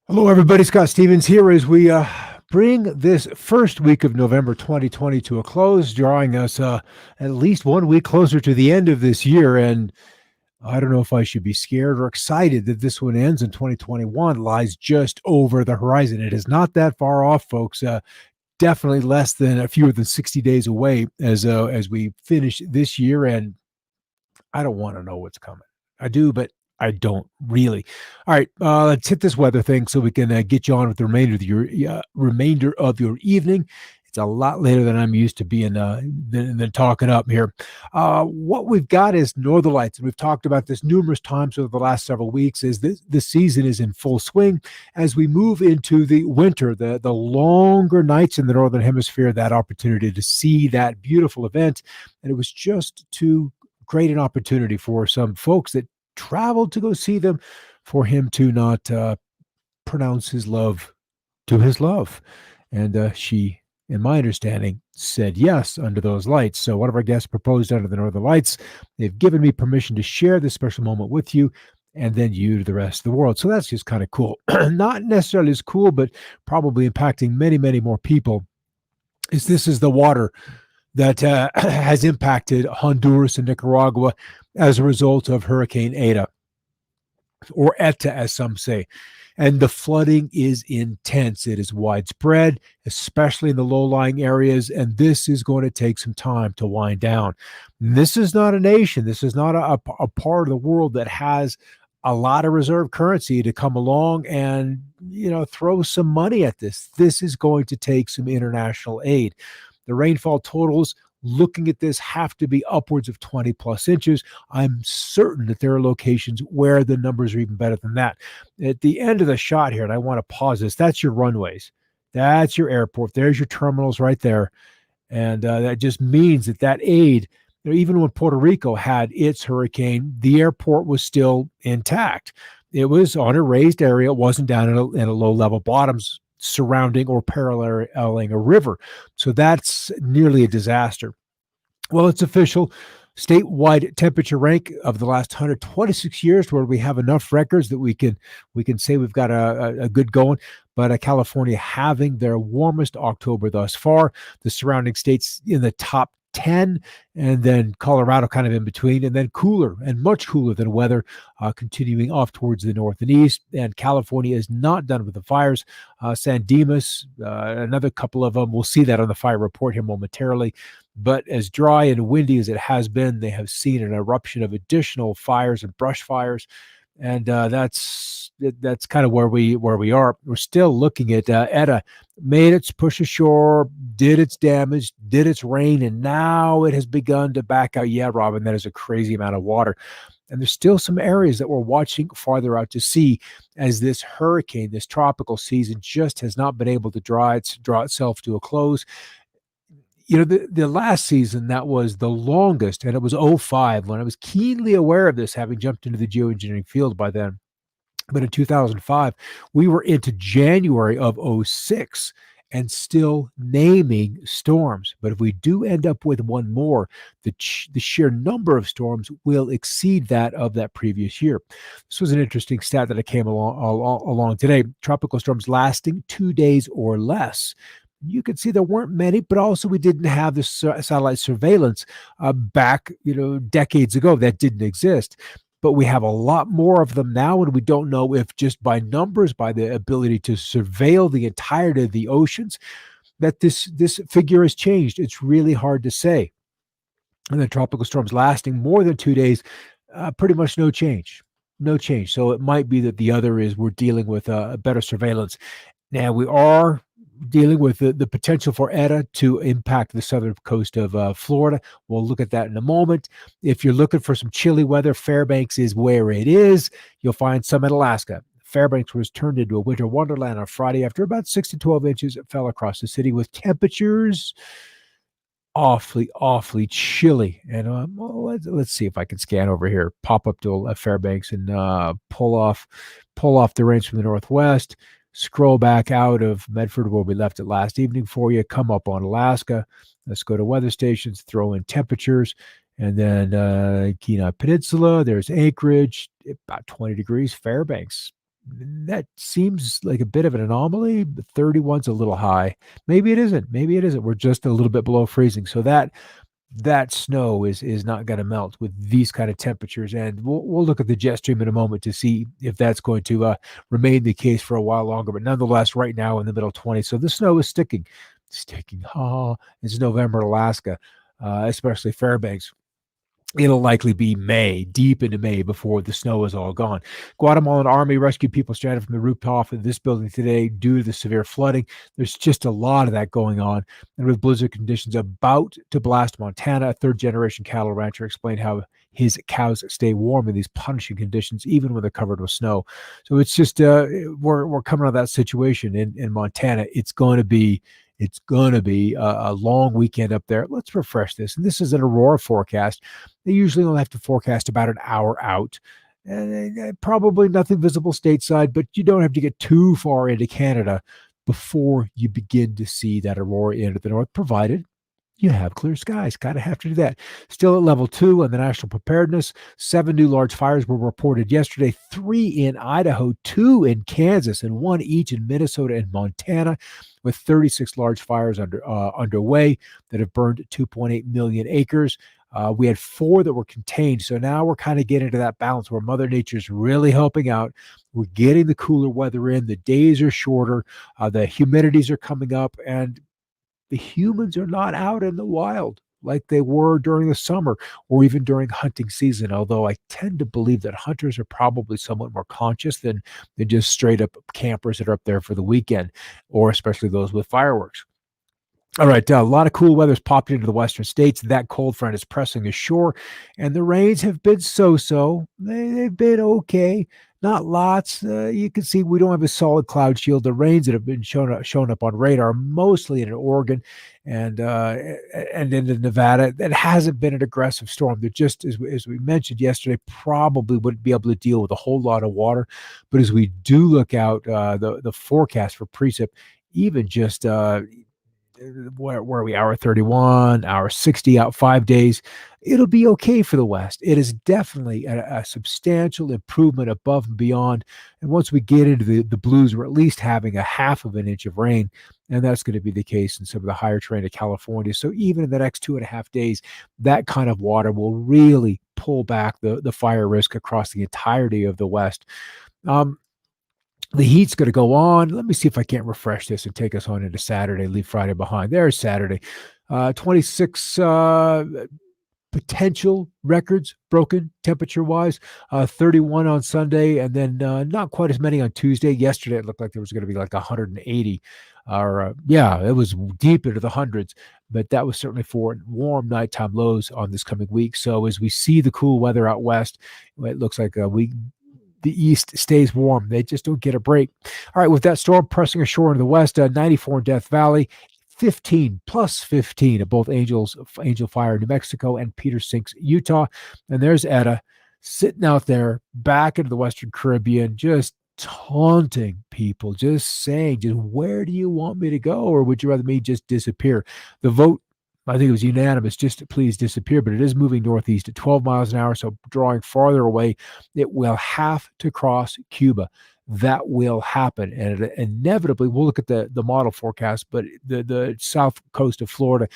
Hello, everybody. Scott Stevens here as we bring this first week of November 2020 to a close, drawing us at least 1 week closer to the end of this year. And I don't know if I should be scared or excited that this one ends in 2021, lies just over the horizon. It is not that far off, folks. Definitely less than fewer than 60 days away as we finish this year. And I don't want to know what's coming. I do, but I don't really. All right, let's hit this weather thing so we can get you on with the remainder of your evening. It's a lot later than I'm used to being than talking up here. What we've got is northern lights, and we've talked about this numerous times over the last several weeks. Is this season is in full swing as we move into the winter, the longer nights in the northern hemisphere. That opportunity to see that beautiful event, and it was just too great an opportunity for some folks that traveled to go see them for him to not pronounce his love to his love. And she, in my understanding, said yes under those lights. So one of our guests proposed under the northern lights. They've given me permission to share this special moment with you and then you to the rest of the world. So that's just kind of cool. Not necessarily as cool, but probably impacting many, many more people. This is the water that has impacted Honduras and Nicaragua as a result of Hurricane Eta, or ETA, as some say. And the flooding is intense. It is widespread, especially in the low-lying areas, and this is going to take some time to wind down. And this is not a nation. This is not a part of the world that has a lot of reserve currency to come along and, throw some money at this. This is going to take some international aid. The rainfall totals, looking at this, have to be upwards of 20 plus inches. I'm certain that there are locations where the numbers are even better than that. At the end of the shot here, and I want to pause this, that's your runways. That's your airport. There's your terminals right there. And that just means that aid, even when Puerto Rico had its hurricane, the airport was still intact. It was on a raised area. It wasn't down in a low-level bottoms surrounding or paralleling a river. So that's nearly a disaster. Well, it's official. Statewide temperature rank of the last 126 years, where we have enough records that we can say we've got a good going. But California having their warmest October thus far. The surrounding states in the top 10, and then Colorado kind of in between, and then cooler and much cooler than weather continuing off towards the north and east. And California is not done with the fires. San Dimas, another couple of them. We'll see that on the fire report here momentarily. But as dry and windy as it has been, they have seen an eruption of additional fires and brush fires. And that's kind of where we are. We're still looking at ETA made its push ashore, did its damage, did its rain, and now it has begun to back out. Yeah, Robin, that is a crazy amount of water. And there's still some areas that we're watching farther out to sea as this hurricane, this tropical season, just has not been able to draw itself to a close. The last season, that was the longest, and it was 05 when I was keenly aware of this, having jumped into the geoengineering field by then. But in 2005, we were into January of 06 and still naming storms. But if we do end up with one more, the sheer number of storms will exceed that of that previous year. This was an interesting stat that I came along today. Tropical storms lasting 2 days or less. You could see there weren't many, but also we didn't have this satellite surveillance back, decades ago. That didn't exist. But we have a lot more of them now, and we don't know if just by numbers, by the ability to surveil the entirety of the oceans, that this figure has changed. It's really hard to say. And the tropical storms lasting more than 2 days, pretty much no change. No change. So it might be that the other is we're dealing with a better surveillance. Now, we are dealing with the potential for ETA to impact the southern coast of Florida. We'll look at that in a moment. If you're looking for some chilly weather, Fairbanks is where it is. You'll find some in Alaska. Fairbanks was turned into a winter wonderland on Friday after about 6 to 12 inches fell across the city with temperatures awfully chilly. And let's see if I can scan over here, pop up to Fairbanks and pull off the rains from the northwest. Scroll back out of Medford where we left it last evening for you. Come up on Alaska. Let's go to weather stations, throw in temperatures, and then Kenai Peninsula. There's Anchorage, about 20 degrees. Fairbanks, That seems like a bit of an anomaly, but 31's a little high. Maybe it isn't. Maybe it isn't. We're just a little bit below freezing. So that snow is not going to melt with these kind of temperatures. And we'll look at the jet stream in a moment to see if that's going to remain the case for a while longer. But nonetheless, right now in the middle 20s. So the snow is sticking. Oh, it's November, Alaska, especially Fairbanks. It'll likely be May, deep into May, before the snow is all gone. Guatemalan Army rescued people stranded from the rooftop of this building today due to the severe flooding. There's just a lot of that going on. And with blizzard conditions about to blast Montana, a third-generation cattle rancher explained how his cows stay warm in these punishing conditions, even when they're covered with snow. So it's just we're coming out of that situation in Montana. It's going to be a long weekend up there. Let's refresh this. And this is an Aurora forecast. They usually only have to forecast about an hour out. And probably nothing visible stateside, but you don't have to get too far into Canada before you begin to see that aurora into the north, provided you have clear skies. Got to have to do that. Still at level 2 on the national preparedness. 7 new large fires were reported yesterday, 3 in Idaho, 2 in Kansas, and 1 each in Minnesota and Montana, with 36 large fires underway that have burned 2.8 million acres. We had 4 that were contained. So now we're kind of getting to that balance where Mother Nature's really helping out. We're getting the cooler weather in. The days are shorter. The humidities are coming up, and the humans are not out in the wild like they were during the summer or even during hunting season, although I tend to believe that hunters are probably somewhat more conscious than just straight up campers that are up there for the weekend, or especially those with fireworks. All right, a lot of cool weather's popped into the western states. That cold front is pressing ashore, and the rains have been so-so. They've been okay, not lots. You can see we don't have a solid cloud shield. The rains that have been shown up on radar mostly in Oregon and into Nevada. That hasn't been an aggressive storm. They're just, as we mentioned yesterday, probably wouldn't be able to deal with a whole lot of water. But as we do look out the forecast for precip, even just where are we? Hour 31, hour 60 out 5 days. It'll be okay for the West. It is definitely a substantial improvement above and beyond. And once we get into the blues, we're at least having a half of an inch of rain. And that's going to be the case in some of the higher terrain of California. So even in the next 2.5 days, that kind of water will really pull back the fire risk across the entirety of the West. The heat's going to go on. Let me see if I can't refresh this and take us on into Saturday, leave Friday behind. There's Saturday. 26 potential records broken temperature-wise. 31 on Sunday, and then not quite as many on Tuesday. Yesterday, it looked like there was going to be like 180. It was deep into the hundreds, but that was certainly for warm nighttime lows on this coming week. So as we see the cool weather out west, it looks like the east stays warm. They just don't get a break. All right, with that storm pressing ashore in the west, 94 in Death Valley, 15 plus 15 at both Angel Fire, New Mexico, and Peter Sinks, Utah. And there's Etta sitting out there back into the Western Caribbean, just taunting people, just saying, where do you want me to go? Or would you rather me just disappear? The vote, I think it was unanimous, just to please disappear, but it is moving northeast at 12 miles an hour, so drawing farther away. It will have to cross Cuba. That will happen, and inevitably, we'll look at the model forecast, but the south coast of Florida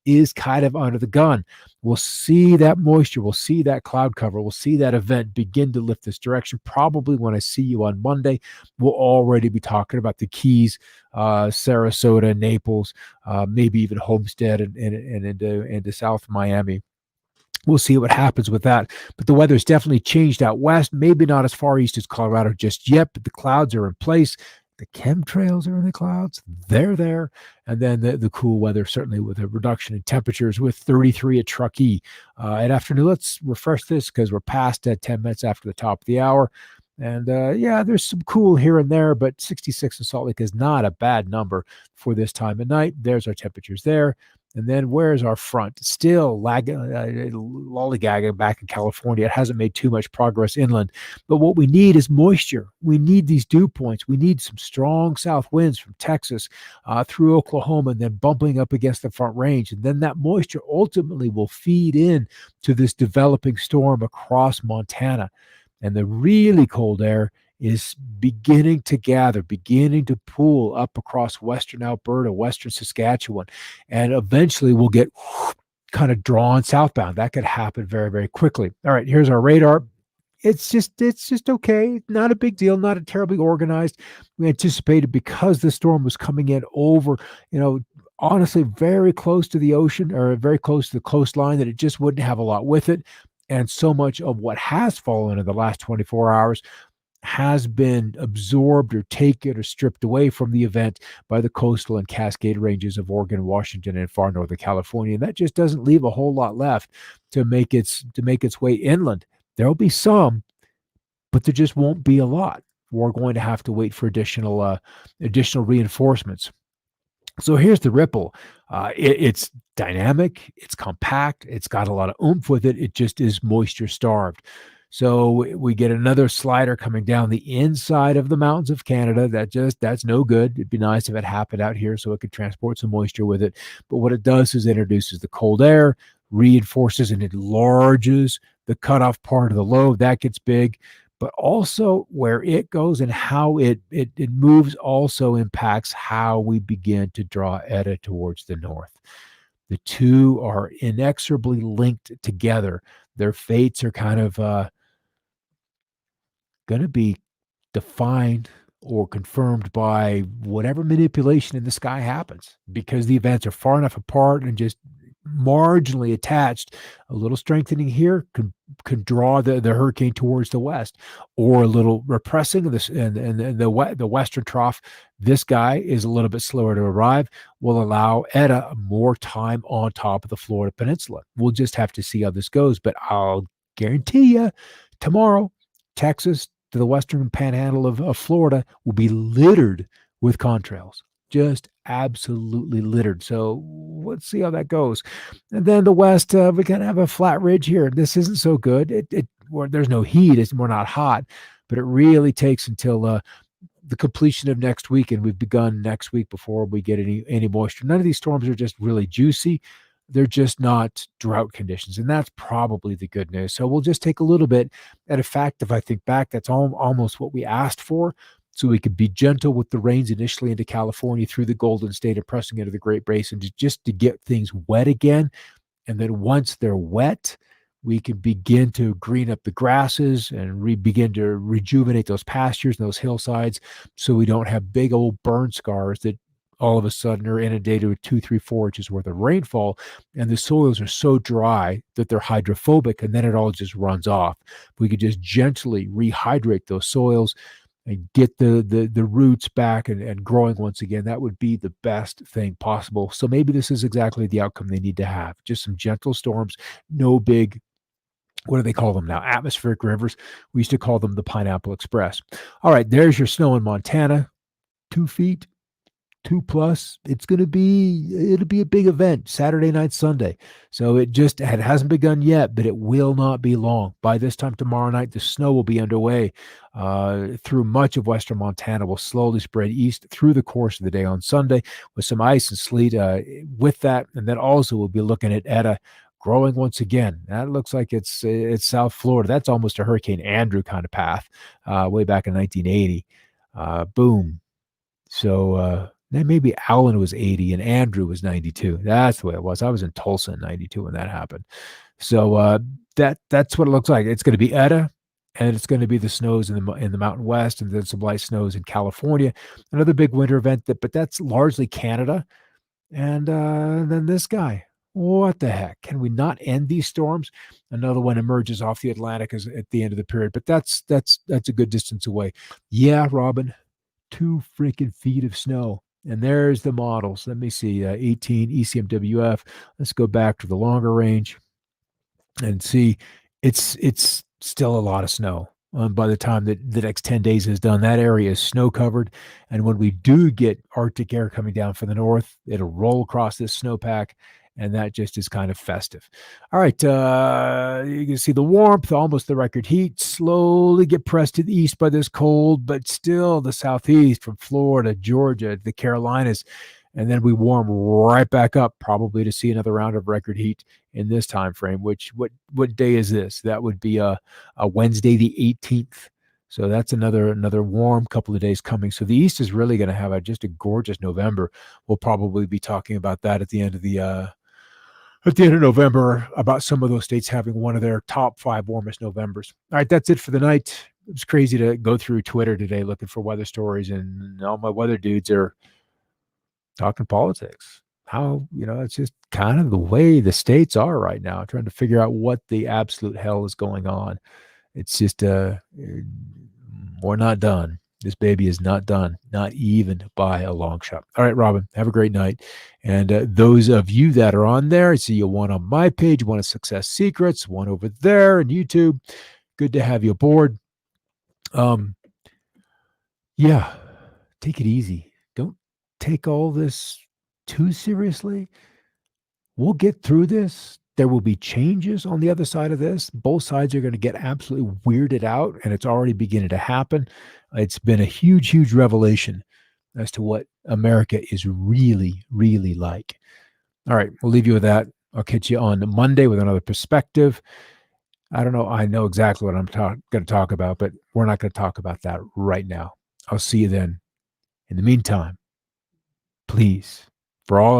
is kind of under the gun. We'll see that moisture, we'll see that cloud cover, we'll see that event begin to lift this direction. Probably when I see you on Monday, we'll already be talking about the Keys, Sarasota, Naples, maybe even Homestead and into South Miami. We'll see what happens with that. But the weather's definitely changed out west, maybe not as far east as Colorado just yet, but the clouds are in place. The chemtrails are in the clouds. They're there. And then the cool weather, certainly with a reduction in temperatures, with 33 at Truckee. At afternoon, let's refresh this because we're past 10 minutes after the top of the hour. And there's some cool here and there, but 66 in Salt Lake is not a bad number for this time of night. There's our temperatures there. And then where's our front? Still lollygagging back in California. It hasn't made too much progress inland. But what we need is moisture. We need these dew points. We need some strong south winds from Texas through Oklahoma and then bumping up against the front range. And then that moisture ultimately will feed in to this developing storm across Montana. And the really cold air is beginning to gather, beginning to pool up across western Alberta, western Saskatchewan, and eventually we'll get kind of drawn southbound. That could happen very, very quickly. All right, here's our radar. It's just okay. Not a big deal, not a terribly organized. We anticipated, because the storm was coming in over, honestly, very close to the ocean, or very close to the coastline, that it just wouldn't have a lot with it. And so much of what has fallen in the last 24 hours has been absorbed or taken or stripped away from the event by the coastal and Cascade ranges of Oregon, Washington, and far northern California. And that just doesn't leave a whole lot left to make its way inland. There'll be some, but there just won't be a lot. We're going to have to wait for additional reinforcements. So here's the ripple. It's dynamic, it's compact, it's got a lot of oomph with it. It just is moisture starved. So we get another slider coming down the inside of the mountains of Canada. That's no good. It'd be nice if it happened out here so it could transport some moisture with it. But what it does is introduces the cold air, reinforces and enlarges the cutoff part of the low. That gets big. But also where it goes and how it moves also impacts how we begin to draw Eta towards the north. The two are inexorably linked together. Their fates are kind of going to be defined or confirmed by whatever manipulation in the sky happens, because the events are far enough apart and just marginally attached. A little strengthening here can draw the hurricane towards the west, or a little repressing of this and the western trough. This guy is a little bit slower to arrive, will allow Eta more time on top of the Florida Peninsula. We'll just have to see how this goes, but I'll guarantee you tomorrow, Texas to the western panhandle of Florida will be littered with contrails. Just absolutely littered. So let's see how that goes. And then the west, we kind of have a flat ridge here. This isn't so good. There's no heat. We're not hot, but it really takes until the completion of next week, and we've begun next week before we get any moisture. None of these storms are just really juicy. They're just not drought conditions, and that's probably the good news. So we'll just take a little bit. And in fact, if I think back, that's almost what we asked for. So we could be gentle with the rains initially into California through the Golden State and pressing into the Great Basin just to get things wet again. And then once they're wet, we can begin to green up the grasses and begin to rejuvenate those pastures and those hillsides, so we don't have big old burn scars that all of a sudden are inundated with 2, 3, 4 inches worth of rainfall, and the soils are so dry that they're hydrophobic, and then it all just runs off. If we could just gently rehydrate those soils and get the roots back and growing once again, that would be the best thing possible. So maybe this is exactly the outcome they need to have. Just some gentle storms, no big, what do they call them now? Atmospheric rivers. We used to call them the Pineapple Express. All right, there's your snow in Montana. 2 feet. 2+. It'll be a big event Saturday night, Sunday. So it hasn't begun yet, but it will not be long. By this time tomorrow night, the snow will be underway through much of western Montana. Will slowly spread east through the course of the day on Sunday, with some ice and sleet with that. And then also we'll be looking at Eta growing once again. That looks like it's South Florida. That's almost a Hurricane Andrew kind of path way back in 1980. Boom. So then maybe Allen was 80 and Andrew was 92. That's the way it was. I was in Tulsa in 92 when that happened. So that's what it looks like. It's going to be Eta, and it's going to be the snows in the Mountain West, and then some light snows in California. Another big winter event, but that's largely Canada. And then this guy. What the heck? Can we not end these storms? Another one emerges off the Atlantic at the end of the period, but that's a good distance away. Yeah, Robin, 2 freaking feet of snow. And there's the models. Let me see, 18 ECMWF. Let's go back to the longer range and see. It's still a lot of snow. By the time that the next 10 days is done, that area is snow covered. And when we do get Arctic air coming down from the north, it'll roll across this snowpack, and that just is kind of festive. All right, you can see the warmth, almost the record heat, slowly get pressed to the east by this cold, but still the southeast from Florida, Georgia, the Carolinas, and then we warm right back up, probably to see another round of record heat in this time frame. Which what day is this? That would be a Wednesday the 18th. So that's another warm couple of days coming. So the East is really going to have just a gorgeous November. We'll probably be talking about that at the end of November, about some of those states having one of their top 5 warmest Novembers. All right, that's it for the night. It was crazy to go through Twitter today looking for weather stories, and all my weather dudes are talking politics. How, it's just kind of the way the states are right now, trying to figure out what the absolute hell is going on. It's just, we're not done. This baby is not done, not even by a long shot. All right, Robin, have a great night. And those of you that are on there, I see you one on my page, one of Success Secrets, one over there on YouTube. Good to have you aboard. Yeah, take it easy. Don't take all this too seriously. We'll get through this. There will be changes on the other side of this. Both sides are going to get absolutely weirded out, and it's already beginning to happen. It's been a huge, huge revelation as to what America is really, really like. All right, we'll leave you with that. I'll catch you on Monday with another perspective. I don't know. I know exactly what I'm going to talk about, but we're not going to talk about that right now. I'll see you then. In the meantime, please, for all